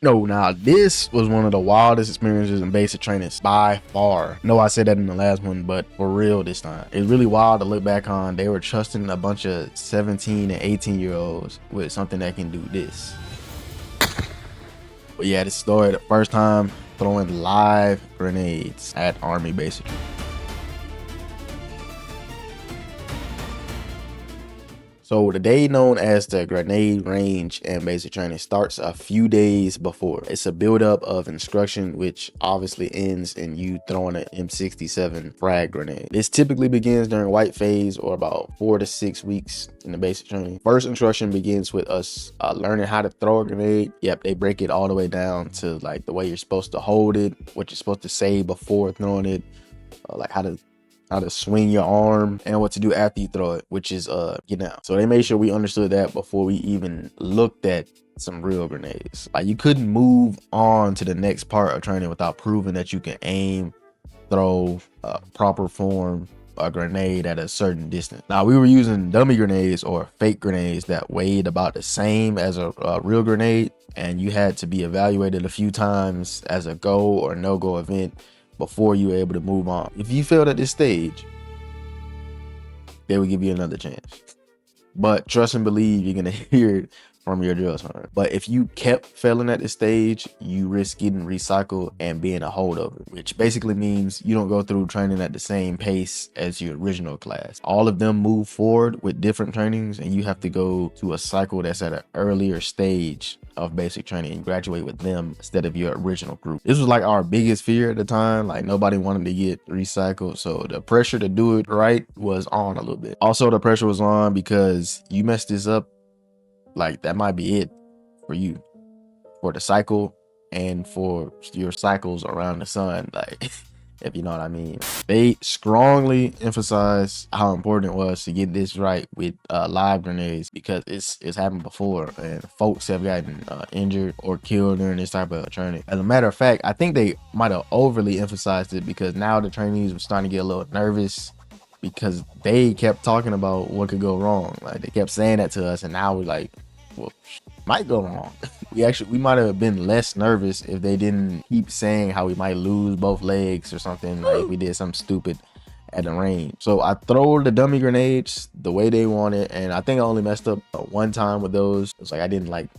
No, now this was one of the wildest experiences in basic training by far. No, I said that in the last one, but for real this time. It's really wild to look back on. They were trusting a bunch of 17 and 18-year-olds with something that can do this. But yeah, this story, the first time throwing live grenades at Army basic. So the day known as the grenade range in basic training starts a few days before. It's a buildup of instruction, which obviously ends in you throwing an M67 frag grenade. This typically begins during white phase, or about 4 to 6 weeks in the basic training. First instruction begins with us learning how to throw a grenade. Yep, they break it all the way down to like the way you're supposed to hold it, what you're supposed to say before throwing it, like how to swing your arm, and what to do after you throw it, which is get down. So they made sure we understood that before we even looked at some real grenades. Like, you couldn't move on to the next part of training without proving that you can aim, throw, proper form a grenade at a certain distance. Now, we were using dummy grenades or fake grenades that weighed about the same as a real grenade, and you had to be evaluated a few times as a go or no-go event before you were able to move on. If you failed at this stage, they would give you another chance. But trust and believe, you're gonna hear it from your drill sergeant. But if you kept failing at this stage, you risk getting recycled and being a holdover, which basically means you don't go through training at the same pace as your original class. All of them move forward with different trainings, and you have to go to a cycle that's at an earlier stage of basic training and graduate with them instead of your original group. This was like our biggest fear at the time. Like, nobody wanted to get recycled, so the pressure to do it right was on a little bit. Also, the pressure was on because you messed this up, like that might be it for you, for the cycle and for your cycles around the sun, like if you know what I mean. They strongly emphasize how important it was to get this right with live grenades, because it's happened before and folks have gotten injured or killed during this type of training. As a matter of fact, I think they might have overly emphasized it, because now the trainees were starting to get a little nervous because they kept talking about what could go wrong. Like, they kept saying that to us, and now we're like, well, might go wrong. we might have been less nervous if they didn't keep saying how we might lose both legs or something, like if we did something stupid at the range. So I throw the dummy grenades the way they want it, and I think I only messed up one time with those. It's like I didn't like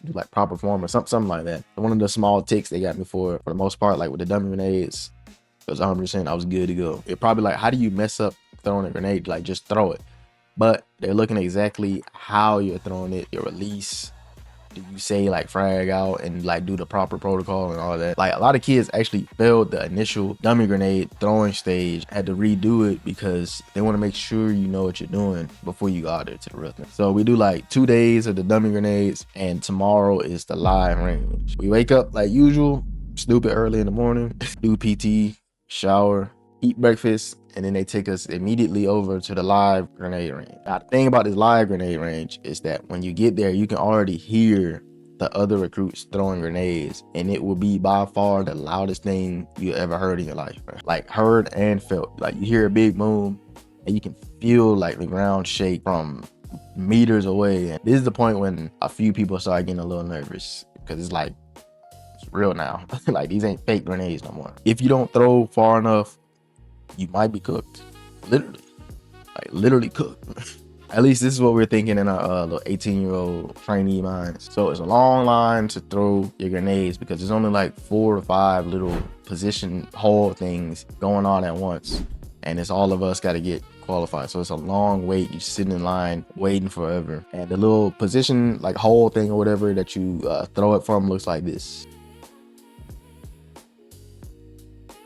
do like proper form or something like that. One of the small ticks they got me for the most part, like with the dummy grenades, it was 100%. I was good to go. It probably like, how do you mess up throwing a grenade? Like, just throw it. But they're looking at exactly how you're throwing it, your release. Do you say like frag out and like do the proper protocol and all that? Like, a lot of kids actually failed the initial dummy grenade throwing stage, had to redo it because they want to make sure you know what you're doing before you go out there to the real thing. So we do like 2 days of the dummy grenades, and tomorrow is the live range. We wake up like usual, stupid early in the morning, do PT, shower, eat breakfast, and then they take us immediately over to the live grenade range. Now, the thing about this live grenade range is that when you get there, you can already hear the other recruits throwing grenades, and it will be by far the loudest thing you ever heard in your life, bro. Like, heard and felt. Like, you hear a big boom, and you can feel like the ground shake from meters away. And this is the point when a few people start getting a little nervous, because it's like, it's real now. Like, these ain't fake grenades no more. If you don't throw far enough, you might be cooked. Literally. Like, literally cooked. At least this is what we're thinking in our little 18-year-old trainee minds. So it's a long line to throw your grenades, because there's only like 4 or 5 little position hold things going on at once, and it's all of us got to get qualified. So it's a long wait. You're sitting in line waiting forever, and the little position like hold thing or whatever that you throw it from looks like this.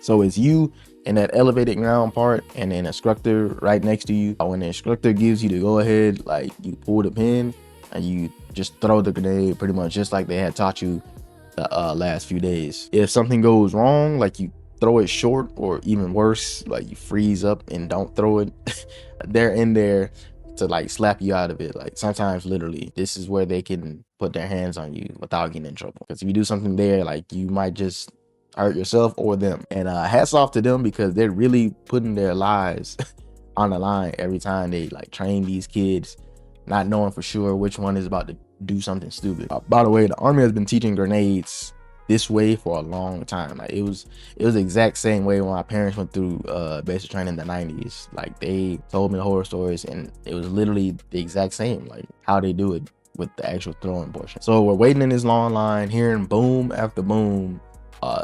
So it's you in that elevated ground part, and an instructor right next to you. When the instructor gives you the go ahead, like, you pull the pin and you just throw the grenade pretty much just like they had taught you the last few days. If something goes wrong, like you throw it short, or even worse, like you freeze up and don't throw it, they're in there to like slap you out of it. Like, sometimes literally this is where they can put their hands on you without getting in trouble, because if you do something there, like, you might just hurt yourself or them. And hats off to them, because they're really putting their lives on the line every time they like train these kids, not knowing for sure which one is about to do something stupid. By the way, the Army has been teaching grenades this way for a long time. Like it was the exact same way when my parents went through basic training in the 90s. Like they told me the horror stories, and it was literally the exact same, like how they do it with the actual throwing portion. So we're waiting in this long line, hearing boom after boom,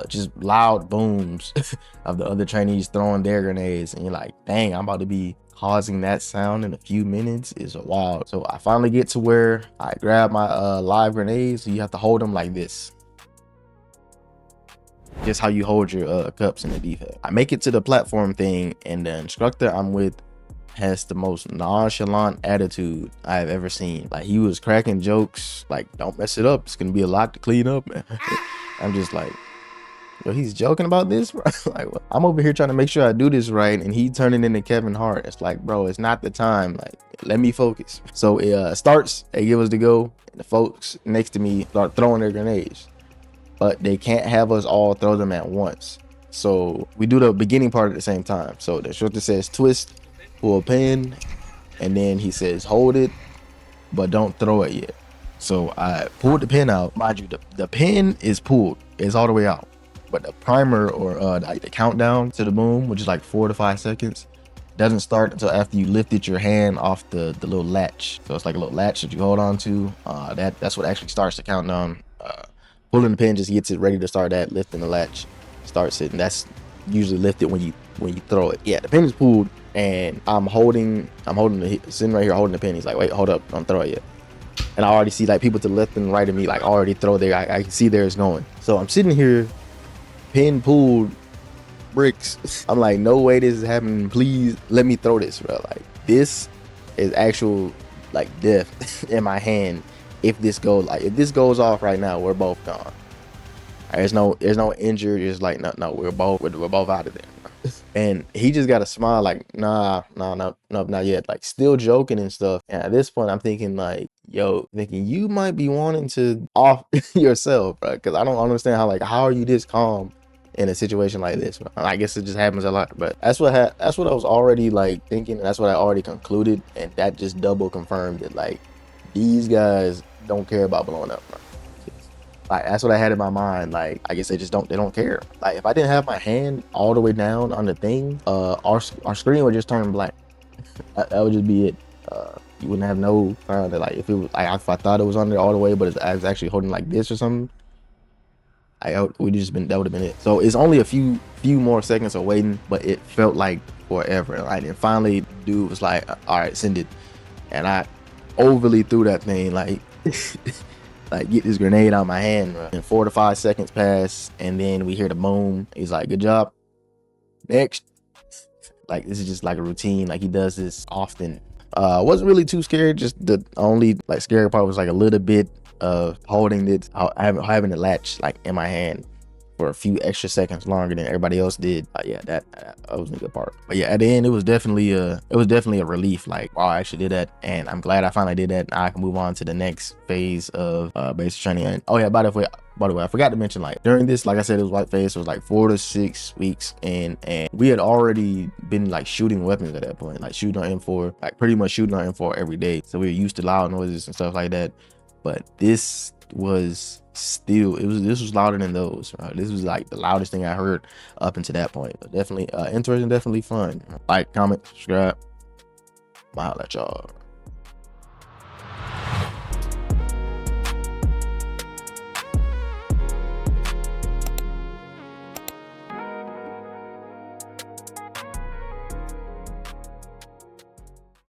just loud booms of the other trainees throwing their grenades, and you're like, dang, I'm about to be causing that sound in a few minutes. Is wild. So I finally get to where I grab my live grenades. So you have to hold them like this, just how you hold your cups in the defense. I make it to the platform thing, and the instructor I'm with has the most nonchalant attitude I've ever seen. Like he was cracking jokes like, don't mess it up, it's gonna be a lot to clean up. I'm just like, yo, he's joking about this, bro. Like, well, I'm over here trying to make sure I do this right, and he turning into Kevin Hart. It's like, bro, it's not the time. Like, let me focus. So it starts, they give us the go, and the folks next to me start throwing their grenades, but they can't have us all throw them at once. So we do the beginning part at the same time. So the instructor says twist, pull a pin, and then he says hold it, but don't throw it yet. So I pulled the pin out. Mind you, the pin is pulled, it's all the way out, but the primer, or like the countdown to the boom, which is like 4 to 5 seconds, doesn't start until after you lifted your hand off the little latch. So it's like a little latch that you hold on to. That's what actually starts the countdown. Pulling the pin just gets it ready to start that. Lifting the latch starts it, and that's usually lifted when you throw it. Yeah, the pin is pulled, and I'm sitting right here holding the pin. He's like, wait, hold up, don't throw it yet. And I already see like people to the left and right of me like already throw there. I can see theirs going. So I'm sitting here, pin pulled, bricks. I'm like, no way this is happening. Please let me throw this, bro. Like this is actual like death in my hand. If this goes off right now, we're both gone. There's no injured. It's like no, we're both out of there. And he just got a smile like, nah, not yet. Like still joking and stuff. And at this point, I'm thinking like, yo, you might be wanting to off yourself, bro. Because I don't understand how are you this calm in a situation like this, bro? I guess it just happens a lot. But that's what I was already like thinking. And that's what I already concluded, and that just double confirmed it. Like these guys don't care about blowing up, bro. Like that's what I had in my mind. Like I guess they don't care. Like if I didn't have my hand all the way down on the thing, our screen would just turn black. that would just be it. You wouldn't have no sign that, like if it was like if I thought it was on there all the way, but I was actually holding like this or something. That would have been it. So it's only a few more seconds of waiting, but it felt like forever. Like and finally, dude was like, all right, send it, and I overly threw that thing like. Like get this grenade out of my hand, bro. And 4 to 5 seconds pass, and then we hear the boom. He's like, good job, next. Like this is just like a routine. Like he does this often. Wasn't really too scared. Just the only like scary part was like a little bit of holding it, having the latch like in my hand for a few extra seconds longer than everybody else did. Yeah, that was a good part. But yeah, at the end, it was definitely a relief. Like, wow, I actually did that, and I'm glad I finally did that. Now I can move on to the next phase of basic training. And oh yeah, by the way, I forgot to mention, like during this, like I said, it was white phase. So it was like 4 to 6 weeks in, and we had already been like shooting weapons at that point, like shooting on M4, like pretty much shooting on M4 every day. So we were used to loud noises and stuff like that. But this was still, this was louder than those, right? This was like the loudest thing I heard up until that point. But definitely interesting, definitely fun. Like, comment, subscribe. I'll let y'all.